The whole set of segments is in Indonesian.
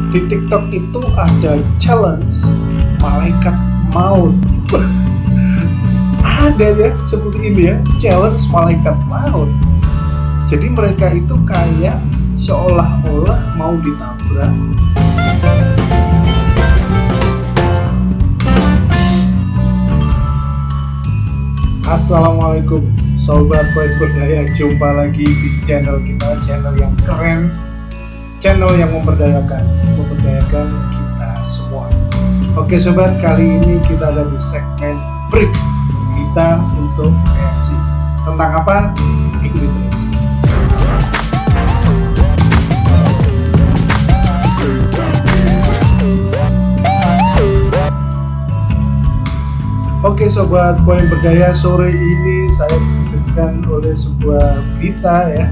Di TikTok itu ada challenge malaikat maut. Ada ya seperti ini ya, challenge malaikat maut. Jadi mereka itu kayak seolah-olah mau ditabrak. Assalamualaikum Sobat Poin Berdaya, jumpa lagi di channel kita, channel yang keren, channel yang memberdayakan kita semua. Oke sobat, kali ini kita ada di segmen break kita untuk reaksi. Tentang apa? Ikuti terus. Oke sobat Poin Berdaya, sore ini saya dikejutkan oleh sebuah berita ya.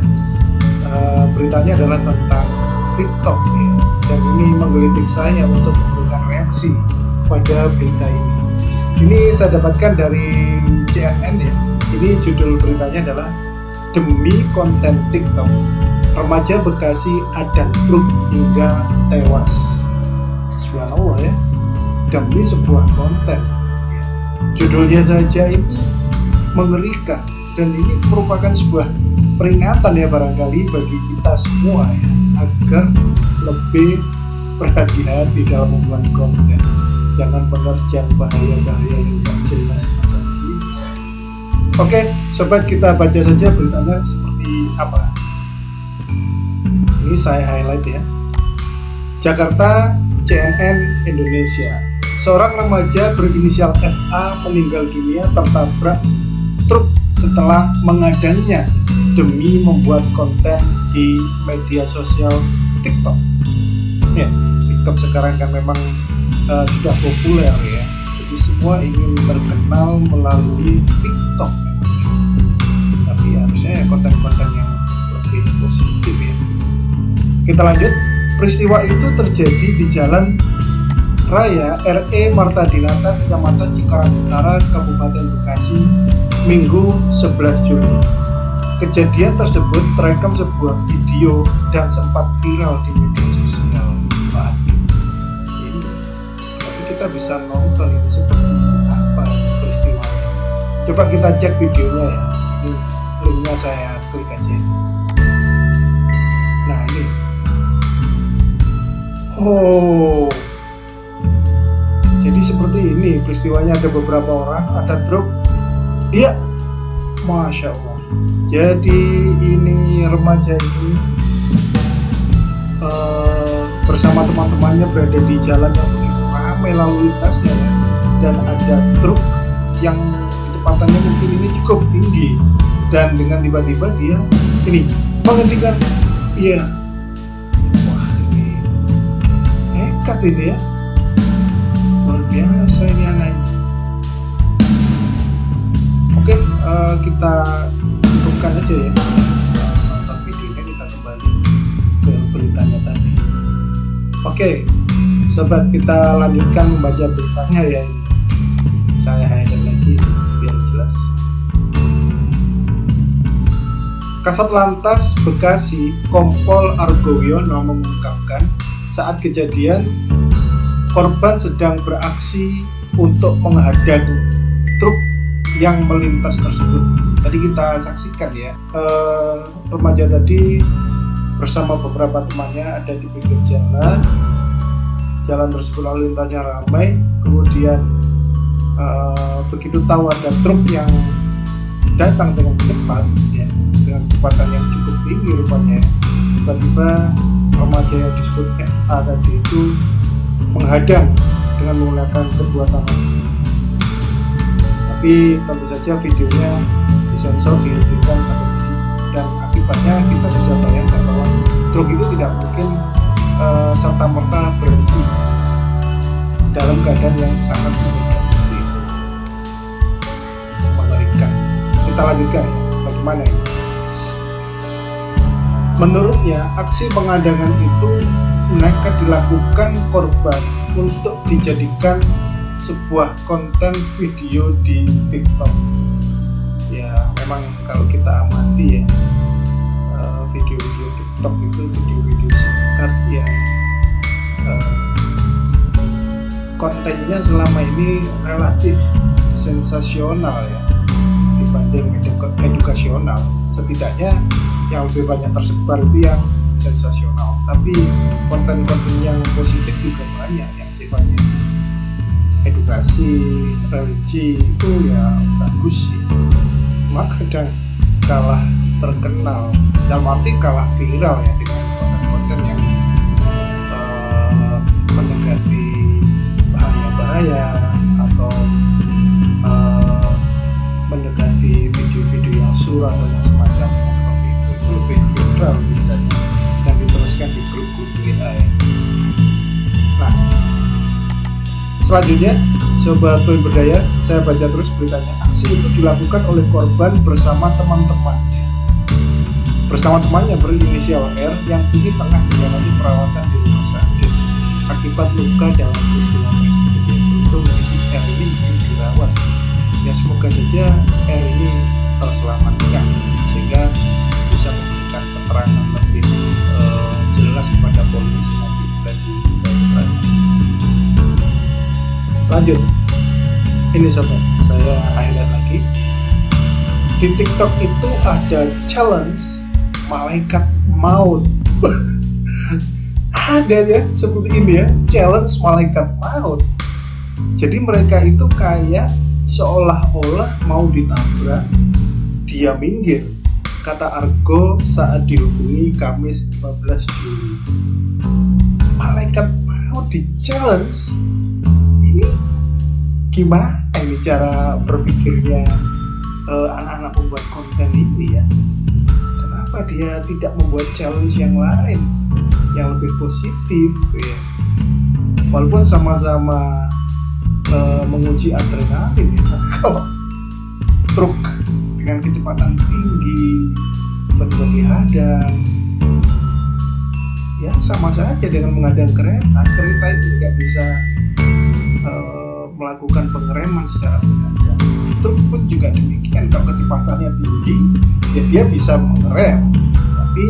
Beritanya adalah tentang TikTok ya. Dan ini menggelitik saya untuk memberikan reaksi pada berita ini. Ini saya dapatkan dari CNN ya. Ini judul beritanya adalah Demi Konten TikTok, Remaja Bekasi adan truk hingga tewas. Subhanallah ya, demi sebuah konten. Judulnya saja ini mengerikan, dan ini merupakan sebuah peringatan ya barangkali bagi kita semua ya, agar lebih berhati-hati dalam membuat konten. Jangan menerjang bahaya-bahaya yang tak jelas lagi. Oke sobat, kita baca saja beritanya seperti apa. Ini saya highlight ya. Jakarta, CNN Indonesia. Seorang remaja berinisial FA meninggal dunia tertabrak truk setelah mengadangnya demi membuat konten di media sosial TikTok. Ya, TikTok sekarang kan memang sudah populer ya. Jadi semua ingin terkenal melalui TikTok. Tapi harusnya konten-konten yang lebih positif ya. Kita lanjut. Peristiwa itu terjadi di Jalan Raya RE Marta Dinata, Kecamatan Cikarang Utara, Kabupaten Bekasi, Minggu 11 Juli. Kejadian tersebut terekam sebuah video dan sempat viral di media sosial. Jadi kita bisa nonton ini seperti apa peristiwanya. Coba kita cek videonya ya. Ini linknya saya klik aja. Nah ini. Oh. Jadi seperti ini peristiwanya, ada beberapa orang, ada truk. Iya, Masya Allah. Jadi ini remaja ini bersama teman-temannya berada di jalan yang begitu ramai lalu lintasnya ya. Dan ada truk yang kecepatannya mungkin ini cukup tinggi. Dan dengan tiba-tiba dia ini menghentikan. Iya. Wah ini nekat ini ya. Luar biasa ini anak. Oke, kita cukupkan aja ya nonton videonya, kita kembali ke beritanya tadi. Oke sobat, kita lanjutkan membaca beritanya ya. Saya highlight lagi biar jelas. Kasat Lantas Bekasi Kompol Argowiono mengungkapkan saat kejadian korban sedang beraksi untuk menghadang truk yang melintas tersebut. Tadi kita saksikan ya, remaja tadi bersama beberapa temannya ada di pinggir jalan. Jalan tersebut lalu lintasnya ramai. Kemudian begitu tahu ada truk yang datang dengan cepat ya, dengan kecepatan yang cukup tinggi rupanya, tiba-tiba remaja yang disebut FA tadi itu menghadang dengan menggunakan kedua tangan. Tapi tentu saja videonya disensor, dihentikan sampai di situ. Dan akibatnya kita bisa bayangkan bahwa truk itu tidak mungkin serta-merta berhenti dalam keadaan yang sangat berbeda seperti itu. Mengerikan. Kita lanjutkan ya, bagaimana ini? Menurutnya, aksi pengadangan itu nekat dilakukan korban untuk dijadikan sebuah konten video di TikTok. Ya memang kalau kita amati ya, video-video TikTok itu video-video singkat yang kontennya selama ini relatif sensasional ya dibanding edukasional. Setidaknya yang lebih banyak tersebar itu yang sensasional, tapi konten-konten yang positif juga banyak yang sifatnya edukasi, religi itu ya bagus sih. Cuma kadang kalah terkenal, dalam arti kalah viral ya dengan konten-konten yang mendekati bahaya-bahaya atau mendekati video-video yang suram atau yang semacamnya seperti itu lebih viral biasanya dan diteruskan di grup-grup WA. Nah, selanjutnya Sobat Poin Berdaya, saya baca terus beritanya. Aksi itu dilakukan oleh korban bersama teman-temannya berinisial R yang kini tengah menjalani perawatan di rumah sakit akibat luka dalam peristiwa tersebut. Untuk si R ini dirawat. Ya semoga saja R ini terselamatkan sehingga bisa memberikan keterangan lebih jelas kepada polisi nanti bagi. Lanjut, ini sobat, saya highlight lagi. Di TikTok itu ada challenge malaikat maut. Ada ya seperti ini ya, challenge malaikat maut. Jadi mereka itu kayak seolah-olah mau ditabrak, dia minggir. Kata Argo saat dihubungi Kamis 15 Juli. Malaikat maut di challenge. Ini gimana ini cara berpikirnya anak-anak pembuat konten ini ya? Kenapa dia tidak membuat challenge yang lain yang lebih positif ya? Walaupun sama-sama menguji adrenalin ya. Kalau truk dengan kecepatan tinggi tiba-tiba dihadang, ya sama saja dengan menghadang kereta. Kereta itu tidak bisa melakukan pengereman secara mendadak. Truk pun juga demikian, kalau kecepatannya tinggi ya dia bisa mengerem, tapi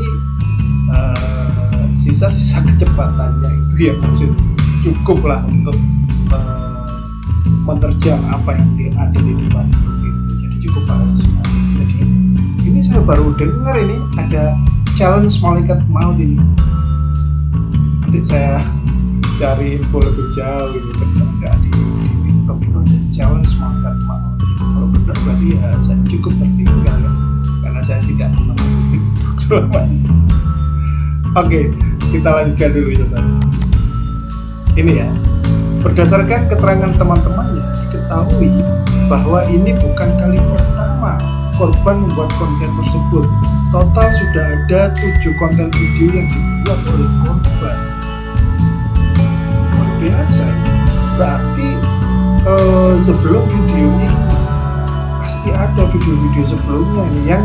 sisa-sisa kecepatannya itu ya masih cukup lah untuk menerjang apa yang ada di depan truk itu. Jadi cukup bahaya sekali. Jadi ini saya baru dengar ini ada challenge malaikat maut ini. Nanti saya cari info lebih jauh ini, benar di TikTok itu ada challenge malaikat maut. Kalau benar berarti ya saya cukup tertinggal ya, karena saya tidak menonton TikTok selama ini. Oke, kita lanjutkan dulu ya teman. Ini ya, berdasarkan keterangan teman-temannya diketahui bahwa ini bukan kali pertama korban membuat konten tersebut. Total sudah ada 7 konten video yang dibuat oleh korban. Luar biasa ya. Berarti sebelum video ini pasti ada video-video sebelumnya nih yang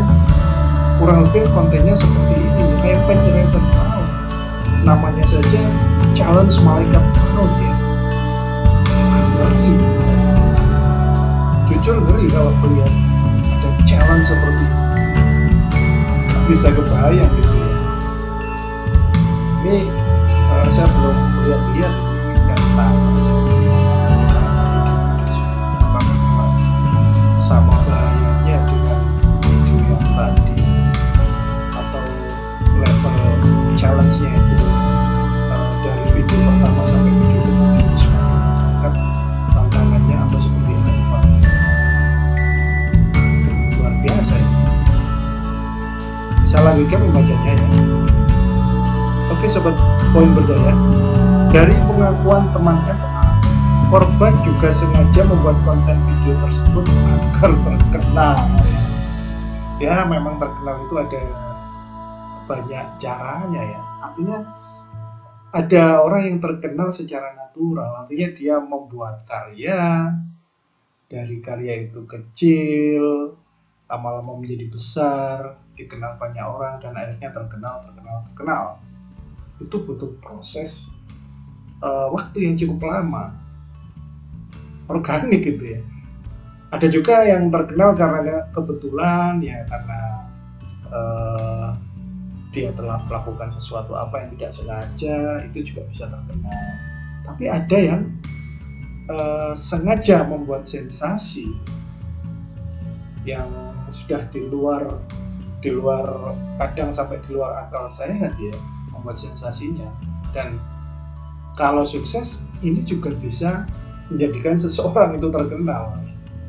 kurang lebih kontennya seperti ini, rempet maut. Namanya saja challenge malaikat maut ya. Ngeri. Jujur ngeri kalau melihat ada challenge seperti ini. Gak bisa kebayang gitu ya. Ini saya belum lihat ini nggak tahu sama bahayanya dengan video yang tadi atau level challenge-nya itu dari video pertama sampai video kedua tantangannya apa seperti apa. Luar biasa ya. Saya lanjutkan membacanya ya. Oke sobat Poin Berdaya, dari pengakuan teman FA, korban juga sengaja membuat konten video tersebut agar terkenal. Ya memang terkenal itu ada banyak caranya ya. Artinya ada orang yang terkenal secara natural, artinya dia membuat karya, dari karya itu kecil lama-lama menjadi besar, dikenal banyak orang dan akhirnya terkenal. Itu butuh proses waktu yang cukup lama, organik gitu ya. Ada juga yang terkenal karena kebetulan ya, karena dia telah melakukan sesuatu apa yang tidak sengaja, itu juga bisa terkenal. Tapi ada yang sengaja membuat sensasi yang sudah di luar kadang sampai di luar akal sehat ya, membuat sensasinya. Dan kalau sukses ini juga bisa menjadikan seseorang itu terkenal,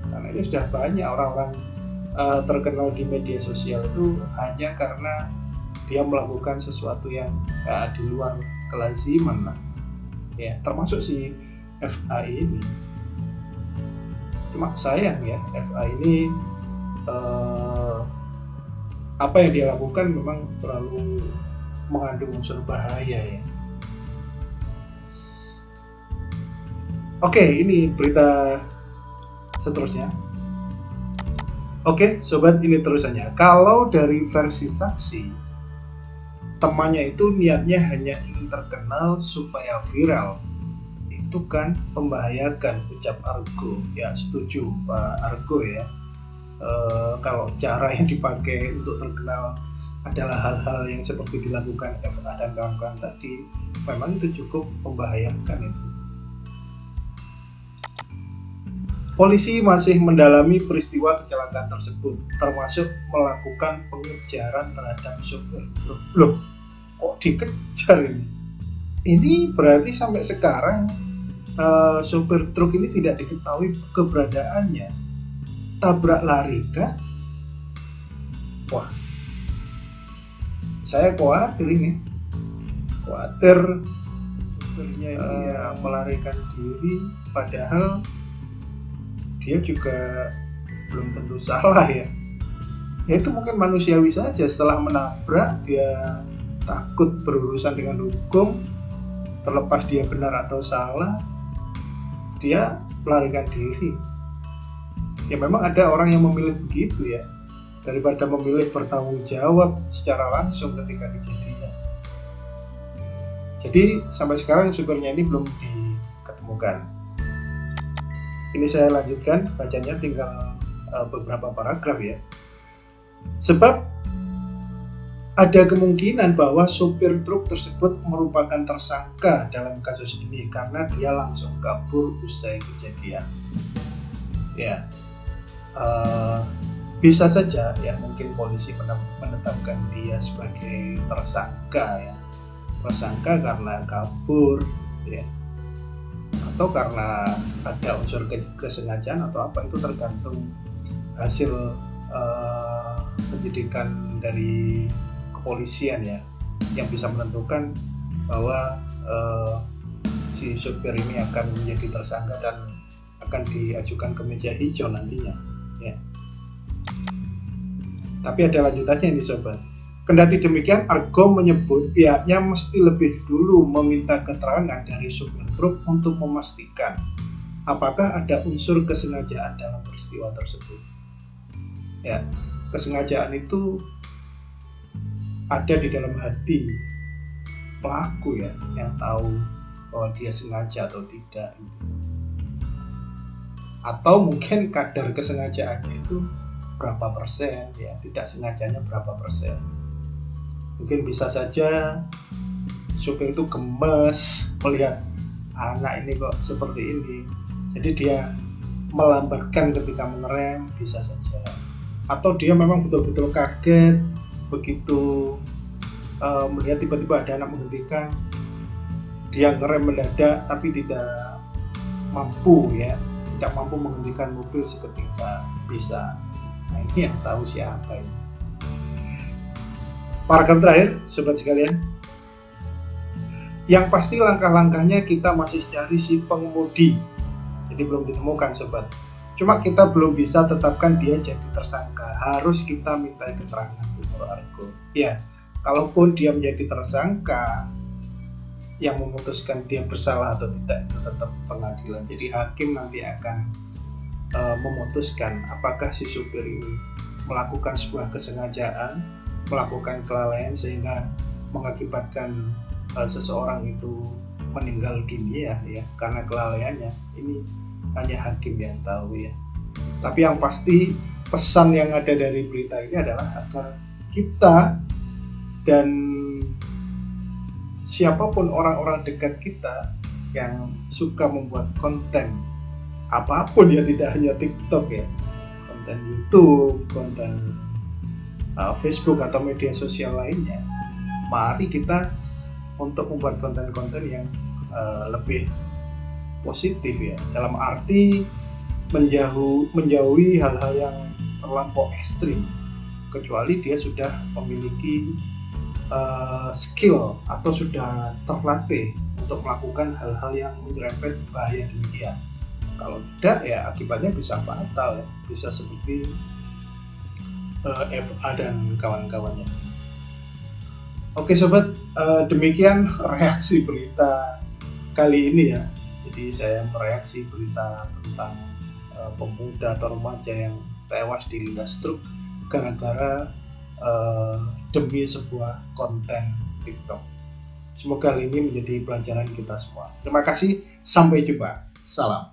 karena ini sudah banyak orang-orang terkenal di media sosial itu hanya karena dia melakukan sesuatu yang di luar kelaziman lah ya, termasuk si FA ini. Cuma sayang ya, FA ini apa yang dia lakukan memang terlalu mengandung unsur bahaya ya. Oke, ini berita seterusnya. Oke, sobat, ini terusannya. Kalau dari versi saksi, temannya itu niatnya hanya ingin terkenal supaya viral. Itu kan membahayakan, ucap Argo. Ya, setuju Pak Argo ya. Kalau cara yang dipakai untuk terkenal adalah hal-hal yang seperti dilakukan FA dan kawan-kawan tadi, memang itu cukup membahayakan itu. Polisi masih mendalami peristiwa kecelakaan tersebut, termasuk melakukan pengejaran terhadap sopir truk. Loh, kok dikejar ini? Ini berarti sampai sekarang sopir truk ini tidak diketahui keberadaannya. Tabrak lari kah? Wah, saya khawatir ini. Khawatir sopirnya ini melarikan diri, padahal dia juga belum tentu salah ya. Ya itu mungkin manusiawi saja, setelah menabrak dia takut berurusan dengan hukum, terlepas dia benar atau salah, dia melarikan diri. Ya memang ada orang yang memilih begitu ya, daripada memilih bertanggung jawab secara langsung ketika kejadian. Jadi sampai sekarang supirnya ini belum diketemukan. Ini saya lanjutkan bacanya, tinggal beberapa paragraf ya. Sebab ada kemungkinan bahwa supir truk tersebut merupakan tersangka dalam kasus ini karena dia langsung kabur usai kejadian. Ya, bisa saja ya, mungkin polisi menetapkan dia sebagai tersangka ya, tersangka karena kabur ya, atau karena ada unsur kesengajaan atau apa, itu tergantung hasil penyidikan dari kepolisian ya, yang bisa menentukan bahwa si supir ini akan menjadi tersangka dan akan diajukan ke meja hijau nantinya ya. Tapi ada lanjutannya ini sobat. Kendati demikian, Argo menyebut pihaknya mesti lebih dulu meminta keterangan dari supir truk untuk memastikan apakah ada unsur kesengajaan dalam peristiwa tersebut. Ya, kesengajaan itu ada di dalam hati pelaku ya, yang tahu bahwa dia sengaja atau tidak. Atau mungkin kadar kesengajaannya itu berapa persen ya, tidak sengajanya berapa persen. Mungkin bisa saja supir itu gemes melihat anak ini kok seperti ini, jadi dia melambatkan ketika mengerem, bisa saja. Atau dia memang betul-betul kaget begitu melihat tiba-tiba ada anak menghentikan, dia ngerem mendadak tapi tidak mampu menghentikan mobil seketika, bisa. Nah, ini yang tahu siapa ini. Paragraf terakhir, sobat sekalian. Yang pasti langkah-langkahnya kita masih cari si pengemudi. Jadi belum ditemukan sobat. Cuma kita belum bisa tetapkan dia jadi tersangka. Harus kita minta keterangan dari Argo. Ya, kalaupun dia menjadi tersangka, yang memutuskan dia bersalah atau tidak itu tetap pengadilan. Jadi hakim nanti akan memutuskan apakah si supir ini melakukan sebuah kesengajaan, melakukan kelalaian sehingga mengakibatkan seseorang itu meninggal dunia ya karena kelalaiannya. Ini hanya hakim yang tahu ya. Tapi yang pasti pesan yang ada dari berita ini adalah agar kita dan siapapun orang-orang dekat kita yang suka membuat konten apapun ya, tidak hanya TikTok ya, konten YouTube, konten Facebook atau media sosial lainnya, mari kita untuk membuat konten-konten yang lebih positif ya, dalam arti menjauhi hal-hal yang terlampau ekstrim, kecuali dia sudah memiliki skill atau sudah terlatih untuk melakukan hal-hal yang menyerempet bahaya demikian. Kalau tidak ya akibatnya bisa fatal ya, bisa seperti FA dan kawan-kawannya. Oke sobat, demikian reaksi berita kali ini ya. Jadi saya mereaksi berita tentang pemuda atau remaja yang tewas dilindas truk gara-gara demi sebuah konten TikTok. Semoga hal ini menjadi pelajaran kita semua. Terima kasih, sampai jumpa. Salam.